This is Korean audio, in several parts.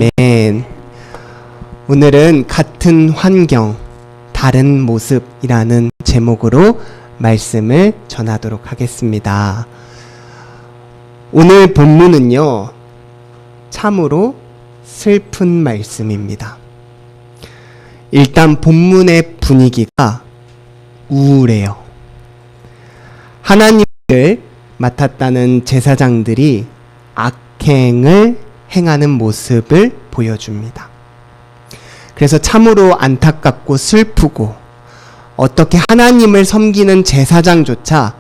아멘. 오늘은 같은 환경, 다른 모습이라는 제목으로 말씀을 전하도록 하겠습니다. 오늘 본문은요, 참으로 슬픈 말씀입니다. 일단 본문의 분위기가 우울해요. 하나님을 맡았다는 제사장들이 악행을 행하는 모습을 보여줍니다. 그래서 참으로 안타깝고 슬프고, 어떻게 하나님을 섬기는 제사장조차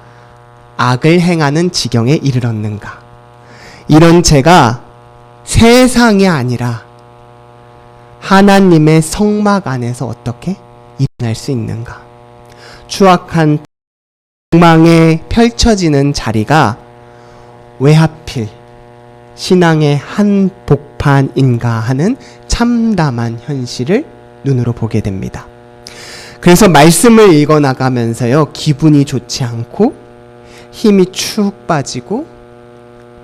악을 행하는 지경에 이르렀는가. 이런 죄가 세상이 아니라 하나님의 성막 안에서 어떻게 일어날 수 있는가. 추악한 욕망에 펼쳐지는 자리가 왜 하필 신앙의 한복판인가 하는 참담한 현실을 눈으로 보게 됩니다. 그래서 말씀을 읽어나가면서요, 기분이 좋지 않고 힘이 축 빠지고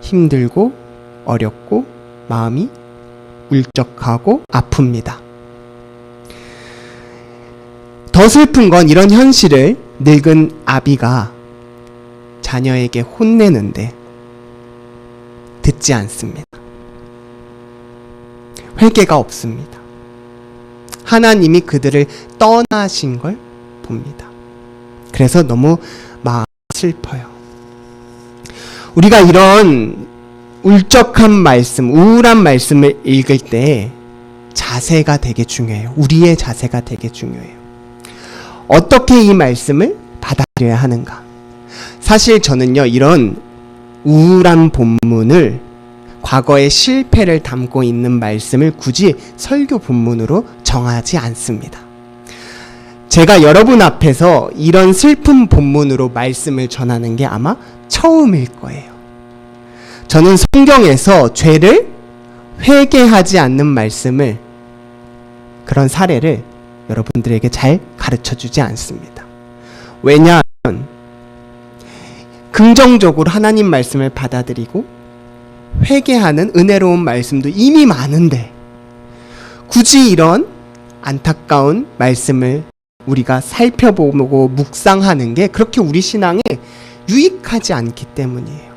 힘들고 어렵고 마음이 울적하고 아픕니다. 더 슬픈 건 이런 현실을 늙은 아비가 자녀에게 혼내는데 듣지 않습니다. 회개가 없습니다. 하나님이 그들을 떠나신 걸 봅니다. 그래서 너무 마음이 슬퍼요. 우리가 이런 울적한 말씀, 우울한 말씀을 읽을 때 자세가 되게 중요해요. 우리의 자세가 되게 중요해요. 어떻게 이 말씀을 받아들여야 하는가? 사실 저는요, 이런 우울한 본문을, 과거의 실패를 담고 있는 말씀을 굳이 설교 본문으로 정하지 않습니다. 제가 여러분 앞에서 이런 슬픈 본문으로 말씀을 전하는 게 아마 처음일 거예요. 저는 성경에서 죄를 회개하지 않는 말씀을, 그런 사례를 여러분들에게 잘 가르쳐주지 않습니다. 왜냐하면 긍정적으로 하나님 말씀을 받아들이고 회개하는 은혜로운 말씀도 이미 많은데, 굳이 이런 안타까운 말씀을 우리가 살펴보고 묵상하는 게 그렇게 우리 신앙에 유익하지 않기 때문이에요.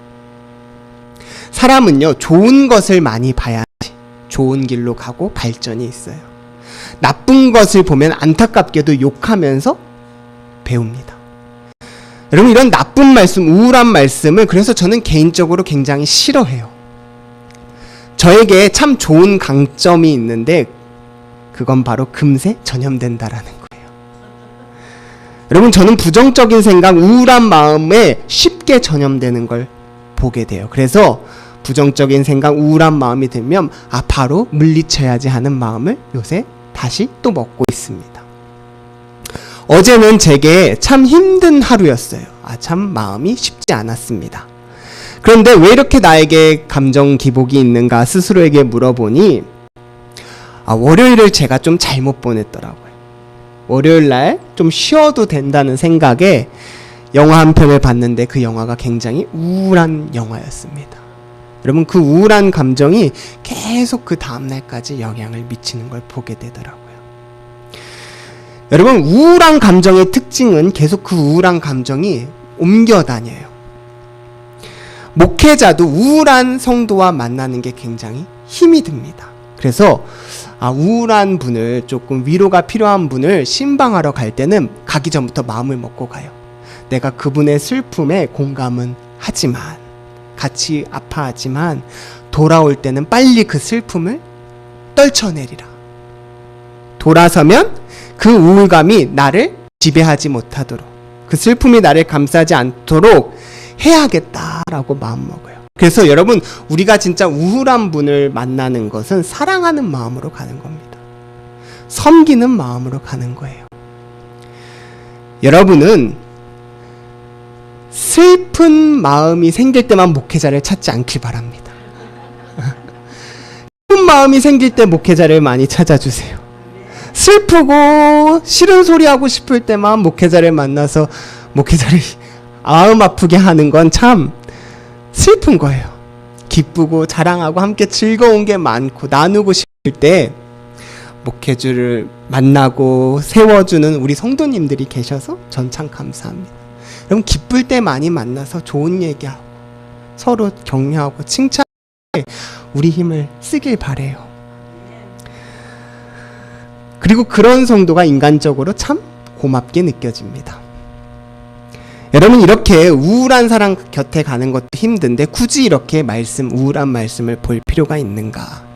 사람은요, 좋은 것을 많이 봐야지 좋은 길로 가고 발전이 있어요. 나쁜 것을 보면 안타깝게도 욕하면서 배웁니다. 여러분, 이런 나쁜 말씀, 우울한 말씀을 그래서 저는 개인적으로 굉장히 싫어해요. 저에게 참 좋은 강점이 있는데 그건 바로 금세 전염된다라는 거예요. 여러분, 저는 부정적인 생각, 우울한 마음에 쉽게 전염되는 걸 보게 돼요. 그래서 부정적인 생각, 우울한 마음이 들면 바로 물리쳐야지 하는 마음을 요새 다시 또 먹고 있습니다. 어제는 제게 참 힘든 하루였어요. 참 마음이 쉽지 않았습니다. 그런데 왜 이렇게 나에게 감정 기복이 있는가 스스로에게 물어보니, 월요일을 제가 좀 잘못 보냈더라고요. 월요일날 좀 쉬어도 된다는 생각에 영화 한 편을 봤는데 그 영화가 굉장히 우울한 영화였습니다. 여러분, 그 우울한 감정이 계속 그 다음날까지 영향을 미치는 걸 보게 되더라고요. 여러분, 우울한 감정의 특징은 계속 그 우울한 감정이 옮겨 다녀요. 목회자도 우울한 성도와 만나는 게 굉장히 힘이 듭니다. 그래서 우울한 분을, 조금 위로가 필요한 분을 신방하러 갈 때는 가기 전부터 마음을 먹고 가요. 내가 그분의 슬픔에 공감은 하지만, 같이 아파하지만 돌아올 때는 빨리 그 슬픔을 떨쳐내리라. 돌아서면 그 우울감이 나를 지배하지 못하도록, 그 슬픔이 나를 감싸지 않도록 해야겠다라고 마음먹어요. 그래서 여러분, 우리가 진짜 우울한 분을 만나는 것은 사랑하는 마음으로 가는 겁니다. 섬기는 마음으로 가는 거예요. 여러분은 슬픈 마음이 생길 때만 목회자를 찾지 않길 바랍니다. 슬픈 마음이 생길 때 목회자를 많이 찾아주세요. 슬프고 싫은 소리 하고 싶을 때만 목회자를 만나서 목회자를 마음 아프게 하는 건 참 슬픈 거예요. 기쁘고 자랑하고 함께 즐거운 게 많고 나누고 싶은 때 목회주를 만나고 세워주는 우리 성도님들이 계셔서 전 참 감사합니다. 여러분 기쁠 때 많이 만나서 좋은 얘기하고 서로 격려하고 칭찬해 우리 힘을 쓰길 바래요. 그리고 그런 성도가 인간적으로 참 고맙게 느껴집니다. 여러분 이렇게 우울한 사람 곁에 가는 것도 힘든데 굳이 이렇게 우울한 말씀을 볼 필요가 있는가?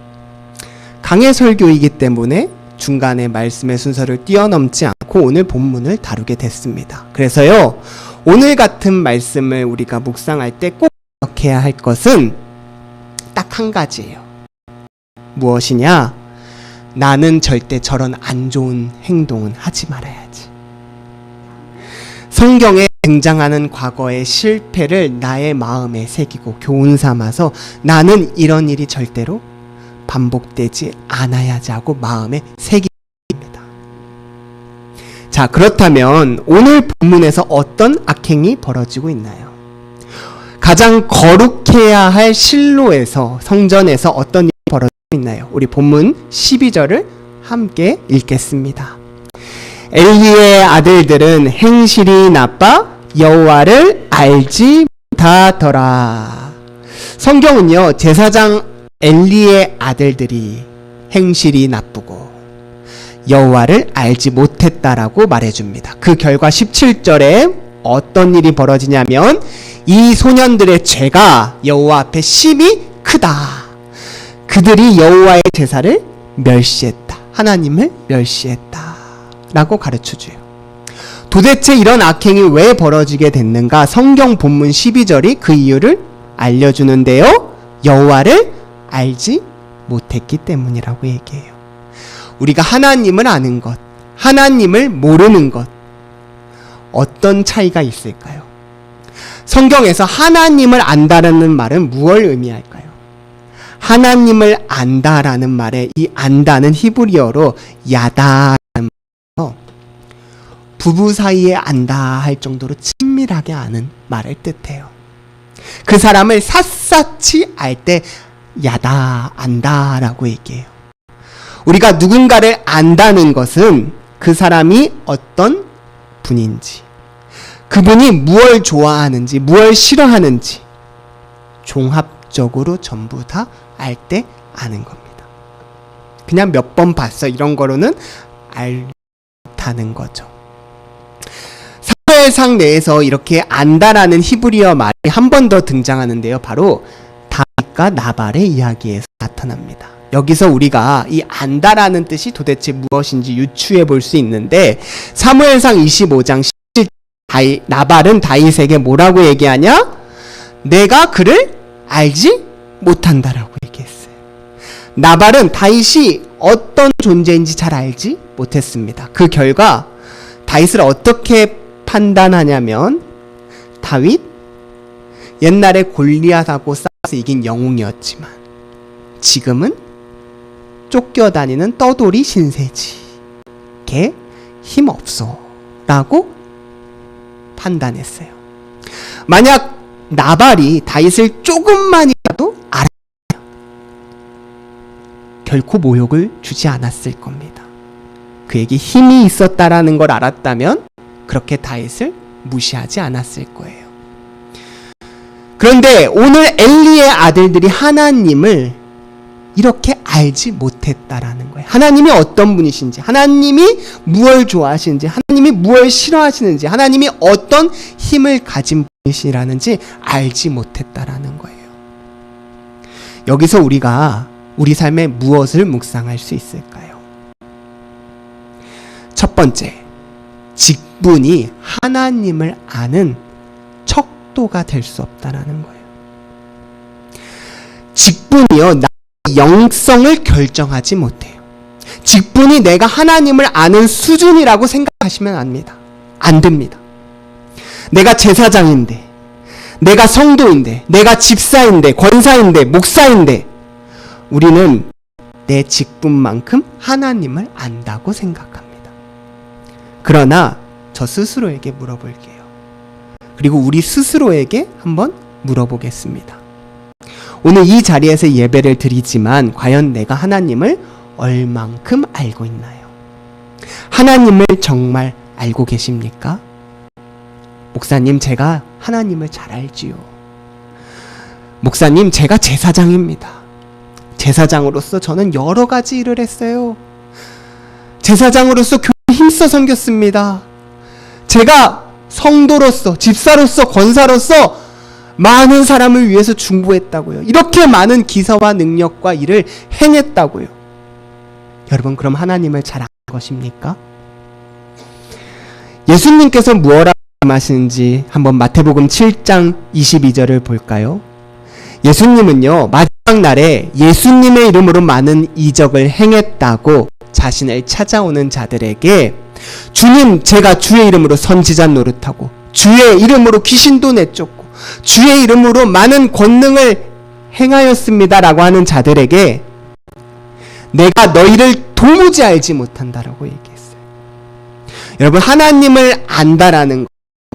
강해 설교이기 때문에 중간에 말씀의 순서를 뛰어넘지 않고 오늘 본문을 다루게 됐습니다. 그래서요, 오늘 같은 말씀을 우리가 묵상할 때 꼭 기억해야 할 것은 딱 한 가지예요. 무엇이냐? 나는 절대 저런 안 좋은 행동은 하지 말아야지. 성경에 등장하는 과거의 실패를 나의 마음에 새기고 교훈 삼아서 나는 이런 일이 절대로 반복되지 않아야지 하고 마음에 새깁니다. 자, 그렇다면 오늘 본문에서 어떤 악행이 벌어지고 있나요? 가장 거룩해야 할 실로에서 성전에서 어떤 일이 벌어지고 있나요? 우리 본문 12절을 함께 읽겠습니다. 엘리의 아들들은 행실이 나빠 여호와를 알지 못하더라. 성경은요, 제사장 엘리의 아들들이 행실이 나쁘고 여호와를 알지 못했다라고 말해줍니다. 그 결과 17절에 어떤 일이 벌어지냐면 이 소년들의 죄가 여호와 앞에 심히 크다. 그들이 여호와의 제사를 멸시했다. 하나님을 멸시했다 라고 가르쳐줘요. 도대체 이런 악행이 왜 벌어지게 됐는가? 성경 본문 12절이 그 이유를 알려주는데요, 여호와를 알지 못했기 때문이라고 얘기해요. 우리가 하나님을 아는 것, 하나님을 모르는 것, 어떤 차이가 있을까요? 성경에서 하나님을 안다라는 말은 무엇을 의미할까요? 하나님을 안다라는 말에 이 안다는 히브리어로 야다라는 말로 부부 사이에 안다 할 정도로 친밀하게 아는 말을 뜻해요. 그 사람을 샅샅이 알 때 야다, 안다라고 얘기해요. 우리가 누군가를 안다는 것은 그 사람이 어떤 분인지, 그분이 무엇을 좋아하는지, 무엇을 싫어하는지 종합적으로 전부 다 알 때 아는 겁니다. 그냥 몇 번 봤어 이런 거로는 알 못하는 거죠. 사무엘상 내에서 이렇게 안다라는 히브리어 말이 한 번 더 등장하는데요. 바로 다윗과 나발의 이야기에서 나타납니다. 여기서 우리가 이 안다라는 뜻이 도대체 무엇인지 유추해 볼 수 있는데, 사무엘상 25장 17절 나발은 다윗에게 뭐라고 얘기하냐? 내가 그를 알지 못한다라고 얘기했어요. 나발은 다윗이 어떤 존재인지 잘 알지 못했습니다. 그 결과 다윗을 어떻게 판단하냐면, 다윗 옛날에 골리앗하고 싸워서 이긴 영웅이었지만 지금은 쫓겨다니는 떠돌이 신세지. 걔 힘없어 라고 판단했어요. 만약 나발이 다윗을 조금만이라도 알았다면 결코 모욕을 주지 않았을 겁니다. 그에게 힘이 있었다라는 걸 알았다면 그렇게 다윗을 무시하지 않았을 거예요. 그런데 오늘 엘리의 아들들이 하나님을 이렇게 알지 못했다라는 거예요. 하나님이 어떤 분이신지, 하나님이 무엇을 좋아하시는지, 하나님이 무엇을 싫어하시는지, 하나님이 어떤 힘을 가진 분이시라는지 알지 못했다라는 거예요. 여기서 우리가 우리 삶에 무엇을 묵상할 수 있을까요? 첫 번째, 직분이 하나님을 아는 척도가 될 수 없다라는 거예요. 직분이요, 나의 영성을 결정하지 못해요. 직분이 내가 하나님을 아는 수준이라고 생각하시면 안 됩니다. 내가 제사장인데, 내가 성도인데, 내가 집사인데, 권사인데, 목사인데, 우리는 내 직분만큼 하나님을 안다고 생각합니다. 그러나 저 스스로에게 물어볼게요. 그리고 우리 스스로에게 한번 물어보겠습니다. 오늘 이 자리에서 예배를 드리지만 과연 내가 하나님을 얼만큼 알고 있나요? 하나님을 정말 알고 계십니까? 목사님, 제가 하나님을 잘 알지요. 목사님, 제가 제사장입니다. 제사장으로서 저는 여러 가지 일을 했어요. 제사장으로서 교회에 힘써 섬겼습니다. 제가 성도로서, 집사로서, 권사로서 많은 사람을 위해서 중보했다고요. 이렇게 많은 기사와 능력과 일을 행했다고요. 여러분, 그럼 하나님을 잘 아는 것입니까? 예수님께서 무엇라고 말씀하시는지 한번 마태복음 7장 22절을 볼까요? 예수님은요, 마지막 날에 예수님의 이름으로 많은 이적을 행했다고 자신을 찾아오는 자들에게 주님, 제가 주의 이름으로 선지자 노릇하고 주의 이름으로 귀신도 내쫓고 주의 이름으로 많은 권능을 행하였습니다라고 하는 자들에게 내가 너희를 도무지 알지 못한다라고 얘기했어요. 여러분, 하나님을 안다라는 것,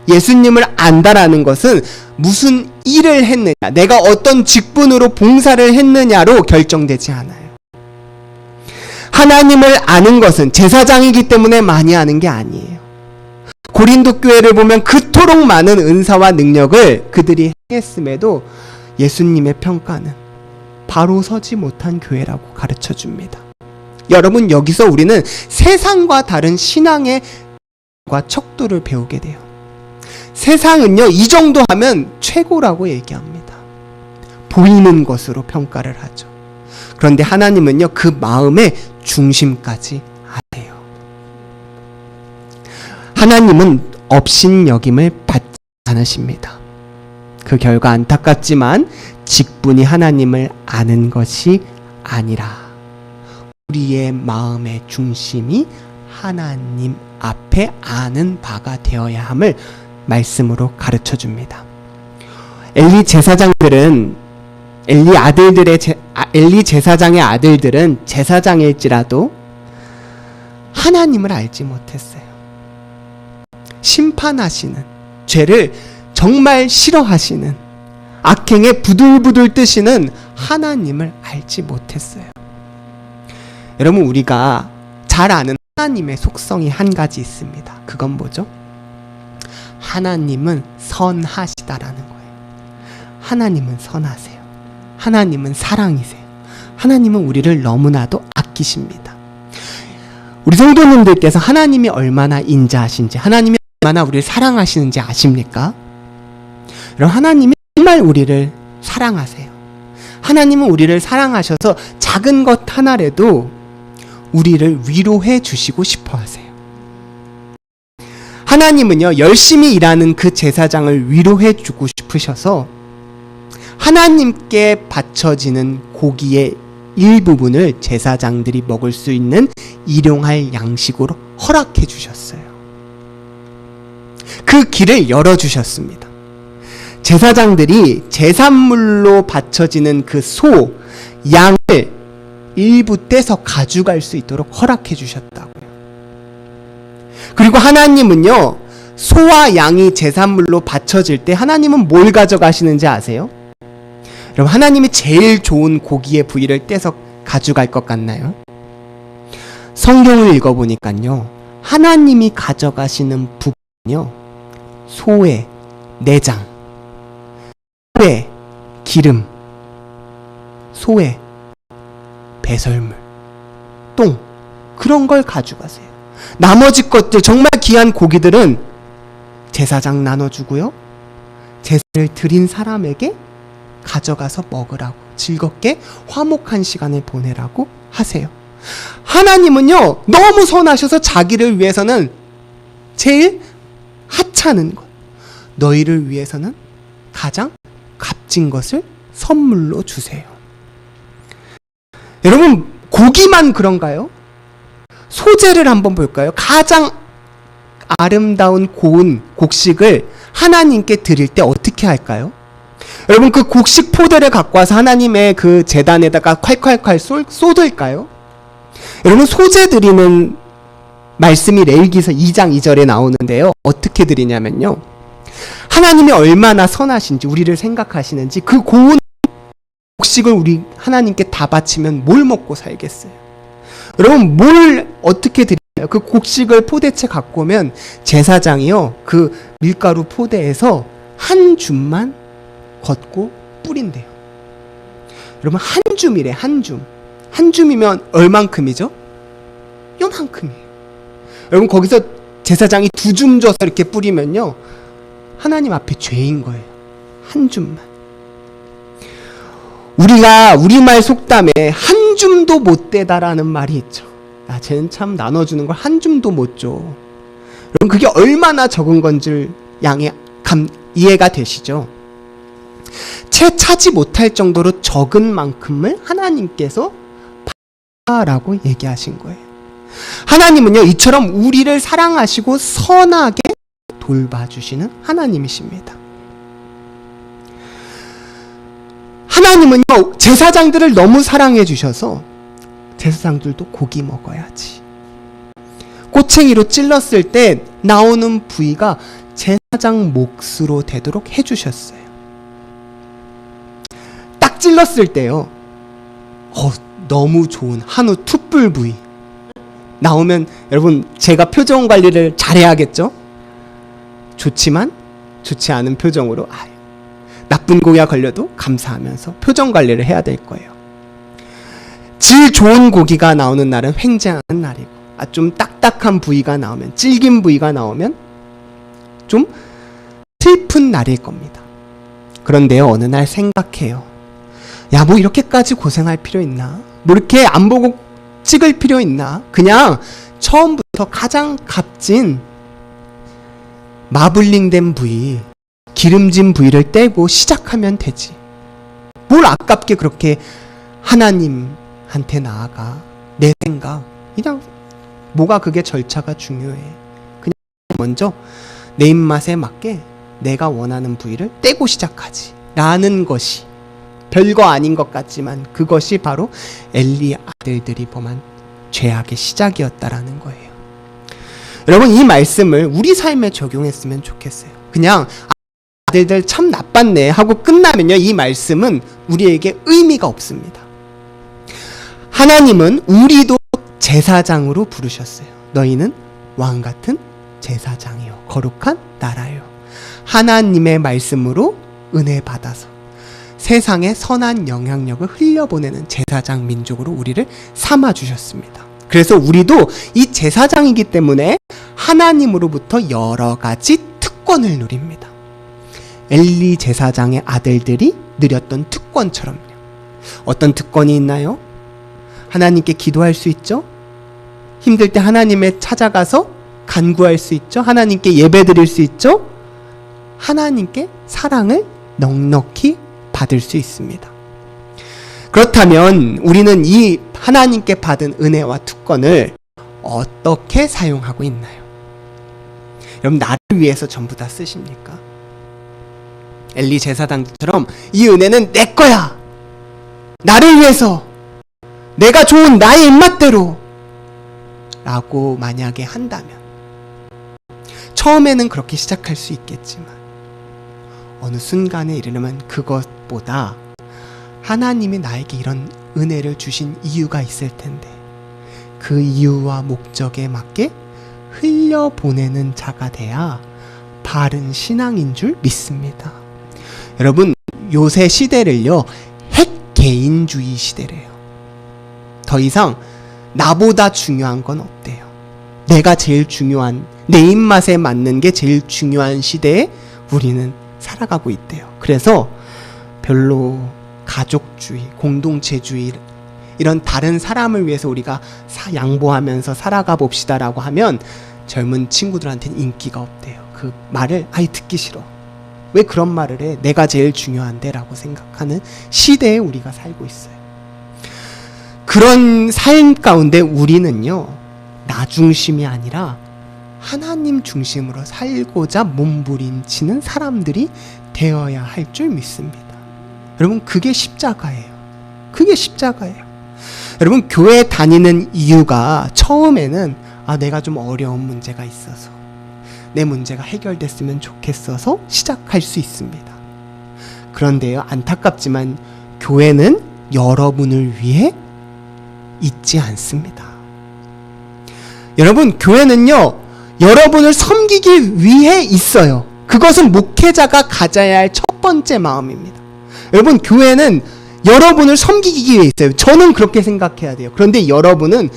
예수님을 안다라는 것은 무슨 일을 했느냐, 내가 어떤 직분으로 봉사를 했느냐로 결정되지 않아요. 하나님을 아는 것은 제사장이기 때문에 많이 아는 게 아니에요. 고린도 교회를 보면 그토록 많은 은사와 능력을 그들이 행했음에도 예수님의 평가는 바로 서지 못한 교회라고 가르쳐 줍니다. 여러분, 여기서 우리는 세상과 다른 신앙의 척도를 배우게 돼요. 세상은요, 이 정도 하면 최고라고 얘기합니다. 보이는 것으로 평가를 하죠. 그런데 하나님은요, 그 마음의 중심까지 아세요. 하나님은 업신여김을 받지 않으십니다. 그 결과 안타깝지만 직분이 하나님을 아는 것이 아니라 우리의 마음의 중심이 하나님 앞에 아는 바가 되어야 함을 말씀으로 가르쳐 줍니다. 엘리 제사장의 아들들은 제사장일지라도 하나님을 알지 못했어요. 심판하시는, 죄를 정말 싫어하시는, 악행에 부들부들 뜨시는 하나님을 알지 못했어요. 여러분, 우리가 잘 아는 하나님의 속성이 한 가지 있습니다. 그건 뭐죠? 하나님은 선하시다라는 거예요. 하나님은 선하세요. 하나님은 사랑이세요. 하나님은 우리를 너무나도 아끼십니다. 우리 성도님들께서 하나님이 얼마나 인자하신지, 하나님이 얼마나 우리를 사랑하시는지 아십니까? 여러분, 하나님이 정말 우리를 사랑하세요. 하나님은 우리를 사랑하셔서 작은 것 하나라도 우리를 위로해 주시고 싶어 하세요. 하나님은요, 열심히 일하는 그 제사장을 위로해 주고 싶으셔서 하나님께 바쳐지는 고기의 일부분을 제사장들이 먹을 수 있는 일용할 양식으로 허락해 주셨어요. 그 길을 열어주셨습니다. 제사장들이 제산물로 바쳐지는 그 소, 양을 일부 떼서 가져갈 수 있도록 허락해 주셨다고요. 그리고 하나님은요, 소와 양이 제산물로 바쳐질 때 하나님은 뭘 가져가시는지 아세요? 여러분, 하나님이 제일 좋은 고기의 부위를 떼서 가져갈 것 같나요? 성경을 읽어보니까요, 하나님이 가져가시는 부분은요, 소의 내장, 소의 기름, 소의 배설물, 똥, 그런 걸 가져가세요. 나머지 것들, 정말 귀한 고기들은 제사장 나눠주고요, 제사를 드린 사람에게 가져가서 먹으라고, 즐겁게 화목한 시간을 보내라고 하세요. 하나님은요, 너무 선하셔서 자기를 위해서는 제일 하찮은 것, 너희를 위해서는 가장 값진 것을 선물로 주세요. 여러분, 고기만 그런가요? 소재를 한번 볼까요? 가장 아름다운 고운 곡식을 하나님께 드릴 때 어떻게 할까요? 여러분, 그 곡식 포대를 갖고 와서 하나님의 그 제단에다가 콸콸콸 쏟을까요? 여러분, 소재 드리는 말씀이 레위기서 2장 2절에 나오는데요, 어떻게 드리냐면요, 하나님이 얼마나 선하신지, 우리를 생각하시는지 그 고운 곡식을 우리 하나님께 다 바치면 뭘 먹고 살겠어요? 여러분, 뭘 어떻게 드리나요? 그 곡식을 포대째 갖고 오면 제사장이요, 그 밀가루 포대에서 한 줌만 걷고 뿌린대요. 여러분, 한 줌이래. 한 줌. 한 줌이면 얼만큼이죠? 요만큼이에요. 여러분, 거기서 제사장이 2줌 줘서 이렇게 뿌리면요, 하나님 앞에 죄인 거예요. 한 줌만. 우리가 우리말 속담에 한 줌도 못 되다라는 말이 있죠. 쟤는 참 나눠주는 걸 한 줌도 못 줘. 여러분, 그게 얼마나 적은 건지 이해가 되시죠? 채 차지 못할 정도로 적은 만큼을 하나님께서 라고 얘기하신 거예요. 하나님은요, 이처럼 우리를 사랑하시고 선하게 돌봐주시는 하나님이십니다. 하나님은요, 제사장들을 너무 사랑해 주셔서 제사장들도 고기 먹어야지, 꼬챙이로 찔렀을 때 나오는 부위가 제사장 몫으로 되도록 해주셨어요. 딱 찔렀을 때요, 너무 좋은 한우 툭불 부위 나오면, 여러분, 제가 표정 관리를 잘해야겠죠? 좋지만 좋지 않은 표정으로, 나쁜 고기가 걸려도 감사하면서 표정 관리를 해야 될 거예요. 질 좋은 고기가 나오는 날은 횡재하는 날이고, 좀 딱딱한 부위가 나오면, 질긴 부위가 나오면 좀 슬픈 날일 겁니다. 그런데요, 어느 날 생각해요. 야, 뭐 이렇게까지 고생할 필요 있나? 뭐 이렇게 안 보고 찍을 필요 있나? 그냥 처음부터 가장 값진 마블링된 부위, 기름진 부위를 떼고 시작하면 되지. 뭘 아깝게 그렇게 하나님한테 나아가. 내 생각, 그냥 뭐가 그게 절차가 중요해. 그냥 먼저 내 입맛에 맞게 내가 원하는 부위를 떼고 시작하지 라는 것이, 별거 아닌 것 같지만 그것이 바로 엘리 아들들이 범한 죄악의 시작이었다라는 거예요. 여러분, 이 말씀을 우리 삶에 적용했으면 좋겠어요. 그냥 아들들 참 나빴네 하고 끝나면요, 이 말씀은 우리에게 의미가 없습니다. 하나님은 우리도 제사장으로 부르셨어요. 너희는 왕같은 제사장이요, 거룩한 나라요. 하나님의 말씀으로 은혜 받아서 세상에 선한 영향력을 흘려보내는 제사장 민족으로 우리를 삼아주셨습니다. 그래서 우리도 이 제사장이기 때문에 하나님으로부터 여러 가지 특권을 누립니다. 엘리 제사장의 아들들이 누렸던 특권처럼요. 어떤 특권이 있나요? 하나님께 기도할 수 있죠? 힘들 때 하나님에 찾아가서 간구할 수 있죠? 하나님께 예배드릴 수 있죠? 하나님께 사랑을 넉넉히 받을 수 있습니다. 그렇다면 우리는 이 하나님께 받은 은혜와 특권을 어떻게 사용하고 있나요? 여러분, 나를 위해서 전부 다 쓰십니까? 엘리 제사장처럼 이 은혜는 내 거야, 나를 위해서, 내가 좋은 나의 입맛대로 라고 만약에 한다면, 처음에는 그렇게 시작할 수 있겠지만 어느 순간에 이르면 그것보다 하나님이 나에게 이런 은혜를 주신 이유가 있을 텐데, 그 이유와 목적에 맞게 흘려보내는 자가 돼야 바른 신앙인 줄 믿습니다. 여러분, 요새 시대를요, 핵개인주의 시대래요. 더 이상 나보다 중요한 건 없대요. 내가 제일 중요한, 내 입맛에 맞는 게 제일 중요한 시대에 우리는 살아가고 있대요. 그래서 별로 가족주의, 공동체주의, 이런 다른 사람을 위해서 우리가 양보하면서 살아가 봅시다라고 하면 젊은 친구들한테는 인기가 없대요. 그 말을 아예 듣기 싫어. 왜 그런 말을 해? 내가 제일 중요한데 라고 생각하는 시대에 우리가 살고 있어요. 그런 삶 가운데 우리는요, 나 중심이 아니라 하나님 중심으로 살고자 몸부림치는 사람들이 되어야 할 줄 믿습니다. 여러분, 그게 십자가예요. 그게 십자가예요. 여러분, 교회 다니는 이유가 처음에는 내가 좀 어려운 문제가 있어서, 내 문제가 해결됐으면 좋겠어서 시작할 수 있습니다. 그런데요, 안타깝지만 교회는 여러분을 위해 있지 않습니다. 여러분, 교회는요, 여러분을 섬기기 위해 있어요. 그것은 목회자가 가져야 할 첫 번째 마음입니다. 여러분, 교회는 여러분을 섬기기 위해 있어요. 저는 그렇게 생각해야 돼요. 그런데 여러분은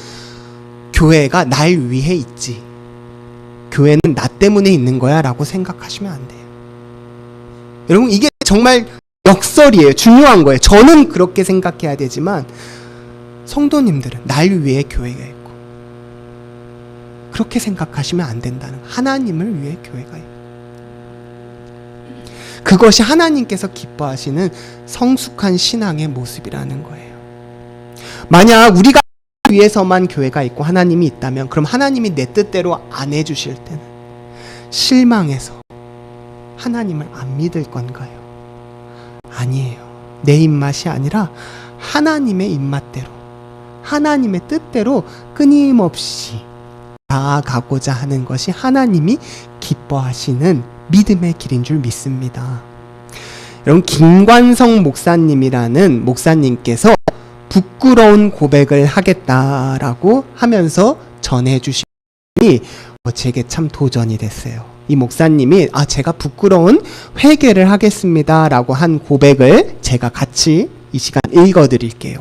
교회가 날 위해 있지, 교회는 나 때문에 있는 거야 라고 생각하시면 안 돼요. 여러분, 이게 정말 역설이에요. 중요한 거예요. 저는 그렇게 생각해야 되지만 성도님들은 날 위해 교회가 있고, 그렇게 생각하시면 안 된다는, 하나님을 위해 교회가 있고, 그것이 하나님께서 기뻐하시는 성숙한 신앙의 모습이라는 거예요. 만약 우리가 위해서만 교회가 있고 하나님이 있다면, 그럼 하나님이 내 뜻대로 안 해주실 때는 실망해서 하나님을 안 믿을 건가요? 아니에요. 내 입맛이 아니라 하나님의 입맛대로, 하나님의 뜻대로 끊임없이 나아가고자 하는 것이 하나님이 기뻐하시는 믿음의 길인 줄 믿습니다. 여러분, 김관성 목사님이라는 목사님께서 부끄러운 고백을 하겠다라고 하면서 전해주신 이 제게 참 도전이 됐어요. 이 목사님이 제가 부끄러운 회개를 하겠습니다 라고 한 고백을 제가 같이 이 시간 읽어드릴게요.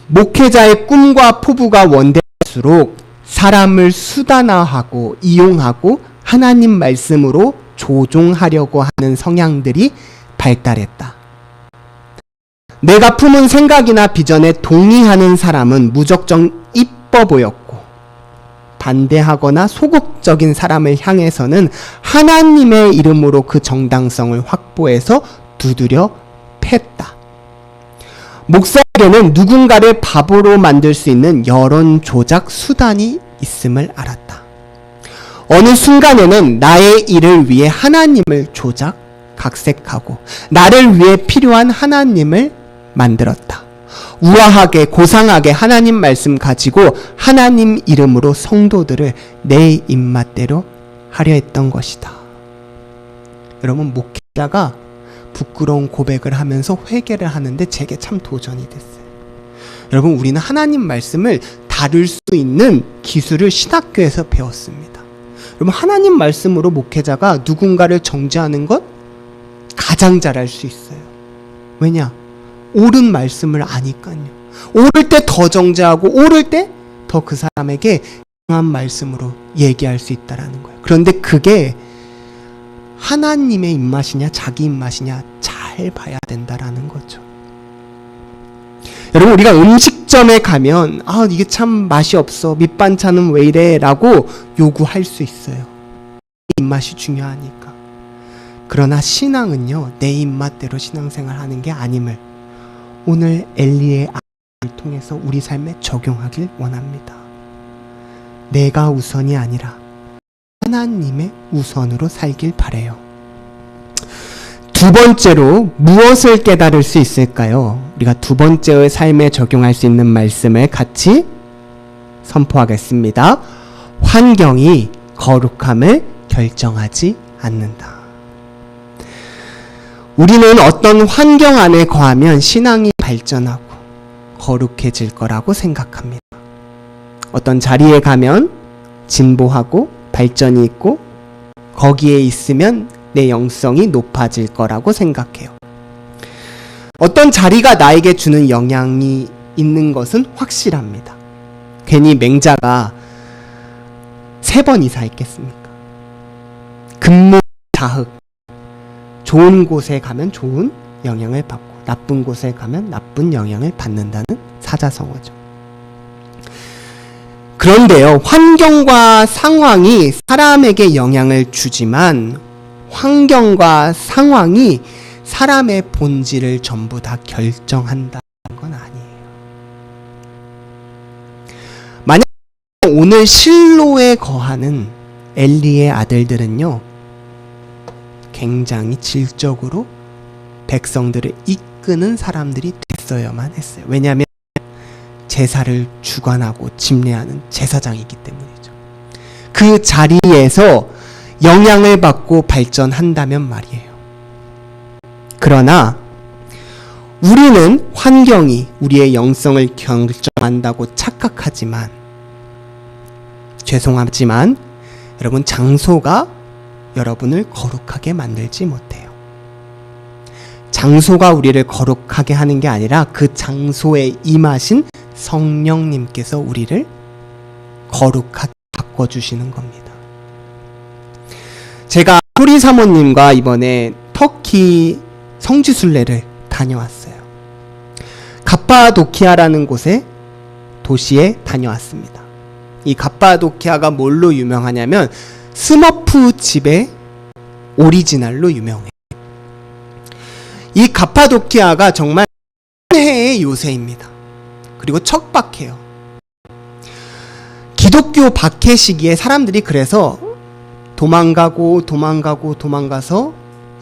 목회자의 꿈과 포부가 원대할수록 사람을 수단화하고 이용하고 하나님 말씀으로 조종하려고 하는 성향들이 발달했다. 내가 품은 생각이나 비전에 동의하는 사람은 무작정 이뻐 보였고, 반대하거나 소극적인 사람을 향해서는 하나님의 이름으로 그 정당성을 확보해서 두드려 팼다. 목사에게는 누군가를 바보로 만들 수 있는 여론 조작 수단이 있음을 알았다. 어느 순간에는 나의 일을 위해 하나님을 조작, 각색하고 나를 위해 필요한 하나님을 만들었다. 우아하게 고상하게 하나님 말씀 가지고 하나님 이름으로 성도들을 내 입맛대로 하려 했던 것이다. 여러분, 목회자가 부끄러운 고백을 하면서 회개를 하는데 제게 참 도전이 됐어요. 여러분, 우리는 하나님 말씀을 다룰 수 있는 기술을 신학교에서 배웠습니다. 여러분, 하나님 말씀으로 목회자가 누군가를 정죄하는 것 가장 잘할 수 있어요. 왜냐? 옳은 말씀을 아니까요. 옳을 때 더 정죄하고 옳을 때 더 그 사람에게 강한 말씀으로 얘기할 수 있다라는 거예요. 그런데 그게 하나님의 입맛이냐 자기 입맛이냐 잘 봐야 된다라는 거죠. 여러분, 우리가 음식점에 가면 이게 참 맛이 없어, 밑반찬은 왜 이래 라고 요구할 수 있어요. 입맛이 중요하니까. 그러나 신앙은요, 내 입맛대로 신앙생활 하는 게 아님을 오늘 엘리의 아들을 통해서 우리 삶에 적용하길 원합니다. 내가 우선이 아니라 하나님의 우선으로 살길 바래요. 두 번째로 무엇을 깨달을 수 있을까요? 우리가 두 번째의 삶에 적용할 수 있는 말씀을 같이 선포하겠습니다. 환경이 거룩함을 결정하지 않는다. 우리는 어떤 환경 안에 거하면 신앙이 발전하고 거룩해질 거라고 생각합니다. 어떤 자리에 가면 진보하고 발전이 있고 거기에 있으면 내 영성이 높아질 거라고 생각해요. 어떤 자리가 나에게 주는 영향이 있는 것은 확실합니다. 괜히 맹자가 3번 이사했겠습니까? 근무 자흑, 좋은 곳에 가면 좋은 영향을 받고 나쁜 곳에 가면 나쁜 영향을 받는다는 사자성어죠. 그런데요, 환경과 상황이 사람에게 영향을 주지만 환경과 상황이 사람의 본질을 전부 다 결정한다는 건 아니에요. 만약 오늘 실로에 거하는 엘리의 아들들은요, 굉장히 질적으로 백성들을 이끄는 사람들이 됐어야만 했어요. 왜냐하면 제사를 주관하고 집례하는 제사장이기 때문이죠. 그 자리에서 영향을 받고 발전한다면 말이에요. 그러나 우리는 환경이 우리의 영성을 결정한다고 착각하지만, 죄송하지만 여러분, 장소가 여러분을 거룩하게 만들지 못해요. 장소가 우리를 거룩하게 하는 게 아니라 그 장소에 임하신 성령님께서 우리를 거룩하게 바꿔주시는 겁니다. 제가 소리 사모님과 이번에 터키 성지순례를 다녀왔어요. 갑바도키아라는 도시에 다녀왔습니다. 이 갑바도키아가 뭘로 유명하냐면 스머프 집의 오리지널로 유명해요. 이 갑바도키아가 정말 해의 요새입니다. 그리고 척박해요. 기독교 박해 시기에 사람들이 그래서 도망가서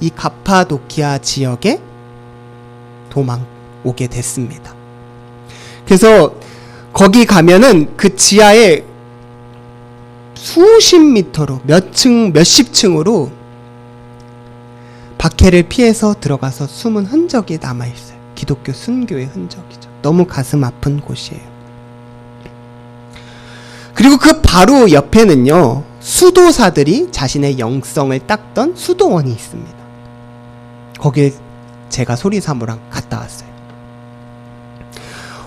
이 갑바도키아 지역에 오게 됐습니다. 그래서 거기 가면은 그 지하에 수십 미터로 몇십 층으로 박해를 피해서 들어가서 숨은 흔적이 남아있어요. 기독교 순교의 흔적이죠. 너무 가슴 아픈 곳이에요. 그리고 그 바로 옆에는요, 수도사들이 자신의 영성을 닦던 수도원이 있습니다. 거길 제가 소리사모랑 갔다 왔어요.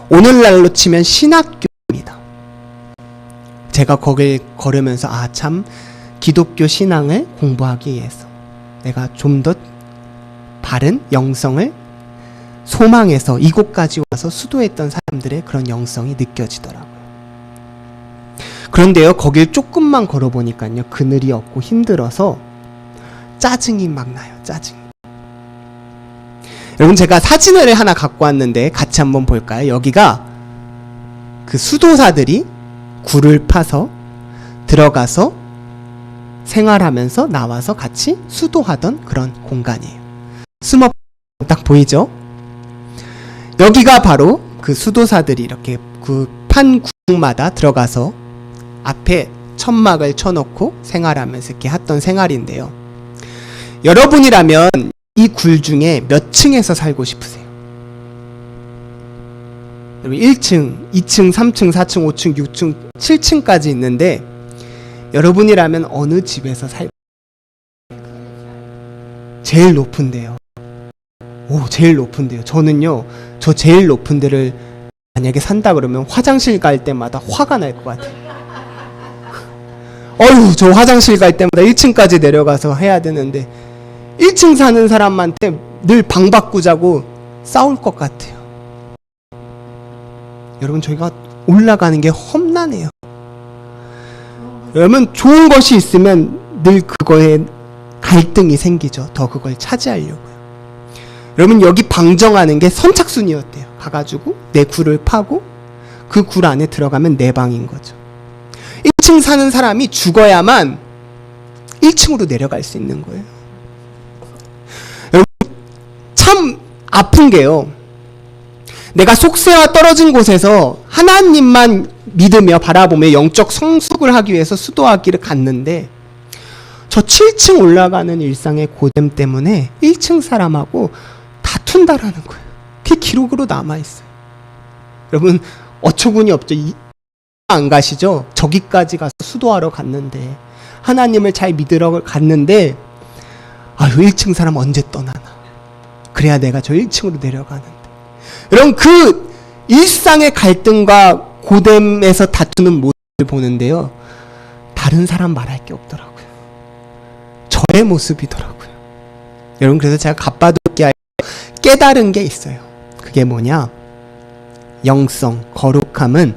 오늘날로 치면 신학교입니다. 제가 거길 걸으면서 참 기독교 신앙을 공부하기 위해서 내가 좀 더 바른 영성을 소망해서 이곳까지 와서 수도했던 사람들의 그런 영성이 느껴지더라고요. 그런데요, 거길 조금만 걸어보니까요, 그늘이 없고 힘들어서 짜증이 막 나요. 짜증. 여러분, 제가 사진을 하나 갖고 왔는데 같이 한번 볼까요? 여기가 그 수도사들이 굴을 파서 들어가서 생활하면서 나와서 같이 수도하던 그런 공간이에요. 스머프 딱 보이죠? 여기가 바로 그 수도사들이 이렇게 그 판 구멍마다 들어가서 앞에 천막을 쳐놓고 생활하면서 이렇게 했던 생활인데요. 여러분이라면 이 굴 중에 몇 층에서 살고 싶으세요? 1층, 2층, 3층, 4층, 5층, 6층, 7층까지 있는데 여러분이라면 어느 집에서 제일 높은데요. 제일 높은데요. 저는요, 저 제일 높은 데를 만약에 산다 그러면 화장실 갈 때마다 화가 날 것 같아요. 저 화장실 갈 때마다 1층까지 내려가서 해야 되는데 1층 사는 사람한테 늘 방 바꾸자고 싸울 것 같아요. 여러분, 저희가 올라가는 게 험난해요. 여러분, 좋은 것이 있으면 늘 그거에 갈등이 생기죠. 더 그걸 차지하려고요. 여러분, 여기 방정하는 게 선착순이었대요. 가가지고 내 굴을 파고 그 굴 안에 들어가면 내 방인 거죠. 1층 사는 사람이 죽어야만 1층으로 내려갈 수 있는 거예요. 여러분, 참 아픈 게요, 내가 속세와 떨어진 곳에서 하나님만 믿으며 바라보며 영적 성숙을 하기 위해서 수도하기를 갔는데 저 7층 올라가는 일상의 고됨 때문에 1층 사람하고 다툰다라는 거예요. 그게 기록으로 남아있어요. 여러분, 어처구니 없죠. 안 가시죠? 저기까지 가서 수도하러 갔는데, 하나님을 잘 믿으러 갔는데, 1층 사람 언제 떠나나. 그래야 내가 저 1층으로 내려가는데. 여러분, 그 일상의 갈등과 고됨에서 다투는 모습을 보는데요, 다른 사람 말할 게 없더라고요. 저의 모습이더라고요. 여러분, 그래서 제가 갑바도키아에 깨달은 게 있어요. 그게 뭐냐? 영성, 거룩함은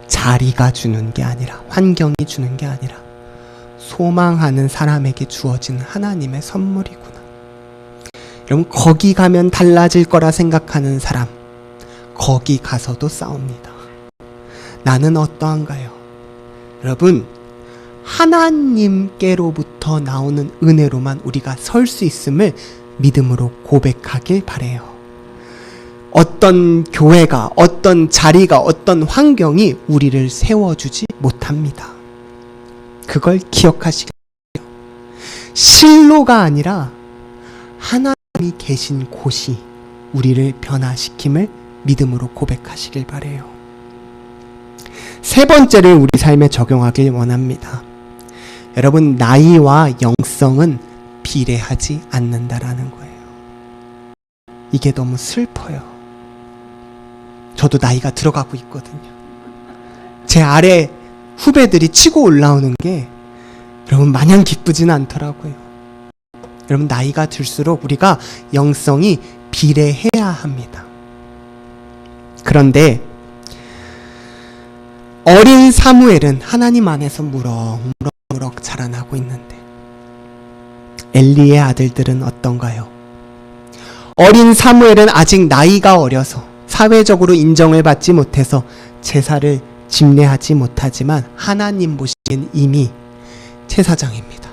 자리가 주는 게 아니라, 환경이 주는 게 아니라 소망하는 사람에게 주어진 하나님의 선물이구나. 여러분, 거기 가면 달라질 거라 생각하는 사람, 거기 가서도 싸웁니다. 나는 어떠한가요? 여러분, 하나님께로부터 나오는 은혜로만 우리가 설 수 있음을 믿음으로 고백하길 바라요. 어떤 교회가, 어떤 자리가, 어떤 환경이 우리를 세워주지 못합니다. 그걸 기억하시길 바라요. 실로가 아니라 하나님이 계신 곳이 우리를 변화시킴을 믿음으로 고백하시길 바래요. 세 번째를 우리 삶에 적용하길 원합니다. 여러분, 나이와 영성은 비례하지 않는다라는 거예요. 이게 너무 슬퍼요. 저도 나이가 들어가고 있거든요. 제 아래 후배들이 치고 올라오는 게 여러분 마냥 기쁘지는 않더라고요. 여러분, 나이가 들수록 우리가 영성이 비례해야 합니다. 그런데 어린 사무엘은 하나님 안에서 무럭무럭 자라나고 있는데 엘리의 아들들은 어떤가요? 어린 사무엘은 아직 나이가 어려서 사회적으로 인정을 받지 못해서 제사를 집례하지 못하지만 하나님 보시기엔 이미 제사장입니다.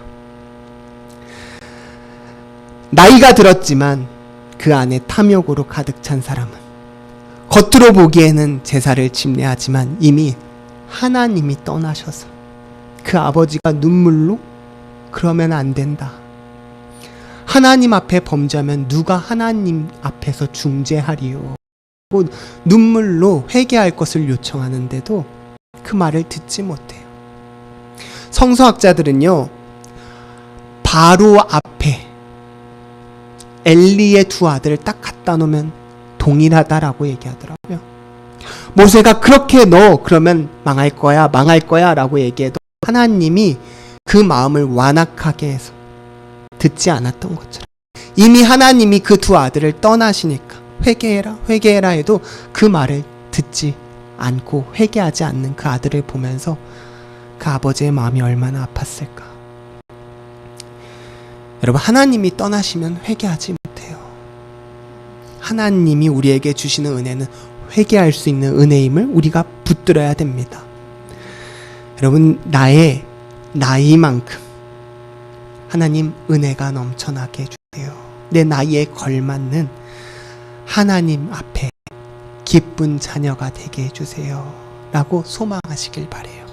나이가 들었지만 그 안에 탐욕으로 가득 찬 사람은 겉으로 보기에는 제사를 집례하지만 이미 하나님이 떠나셔서 그 아버지가 눈물로 그러면 안 된다. 하나님 앞에 범죄하면 누가 하나님 앞에서 중재하리요. 눈물로 회개할 것을 요청하는데도 그 말을 듣지 못해요. 성서학자들은요, 바로 앞에 엘리의 두 아들을 딱 갖다 놓으면 동일하다라고 얘기하더라고요. 모세가 그렇게 너 그러면 망할 거야 라고 얘기해도 하나님이 그 마음을 완악하게 해서 듣지 않았던 것처럼 이미 하나님이 그 두 아들을 떠나시니까 회개해라 해도 그 말을 듣지 않고 회개하지 않는 그 아들을 보면서 그 아버지의 마음이 얼마나 아팠을까. 여러분, 하나님이 떠나시면 회개하지 못해요. 하나님이 우리에게 주시는 은혜는 회개할 수 있는 은혜임을 우리가 붙들어야 됩니다. 여러분, 나의 나이만큼 하나님 은혜가 넘쳐나게 해주세요. 내 나이에 걸맞는 하나님 앞에 기쁜 자녀가 되게 해주세요 라고 소망하시길 바래요.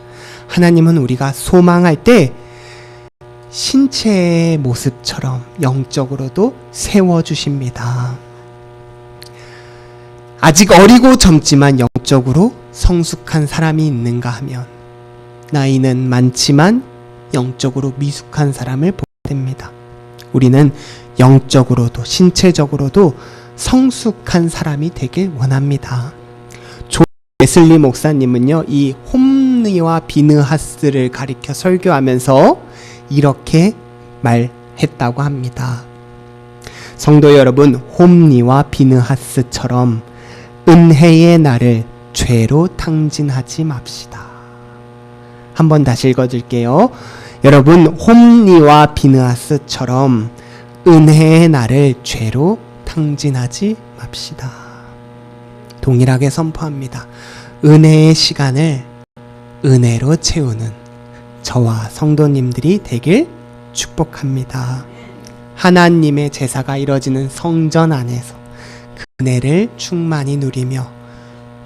하나님은 우리가 소망할 때 신체의 모습처럼 영적으로도 세워주십니다. 아직 어리고 젊지만 영적으로 성숙한 사람이 있는가 하면 나이는 많지만 영적으로 미숙한 사람을 보게 됩니다. 우리는 영적으로도 신체적으로도 성숙한 사람이 되길 원합니다. 존 웨슬리 목사님은요, 이 홈리와 비느하스를 가리켜 설교하면서 이렇게 말했다고 합니다. 성도 여러분, 홈리와 비느하스처럼 은혜의 날을 죄로 탕진하지 맙시다. 한번 다시 읽어줄게요. 여러분, 홈리와 비느하스처럼 은혜의 날을 죄로 탕진하지 맙시다. 동일하게 선포합니다. 은혜의 시간을 은혜로 채우는 저와 성도님들이 되길 축복합니다. 하나님의 제사가 이뤄지는 성전 안에서 그 은혜를 충만히 누리며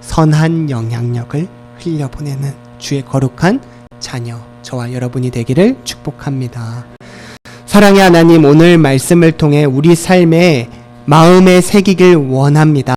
선한 영향력을 흘려보내는 주의 거룩한 자녀 저와 여러분이 되기를 축복합니다. 사랑의 하나님, 오늘 말씀을 통해 우리 삶에 마음에 새기길 원합니다.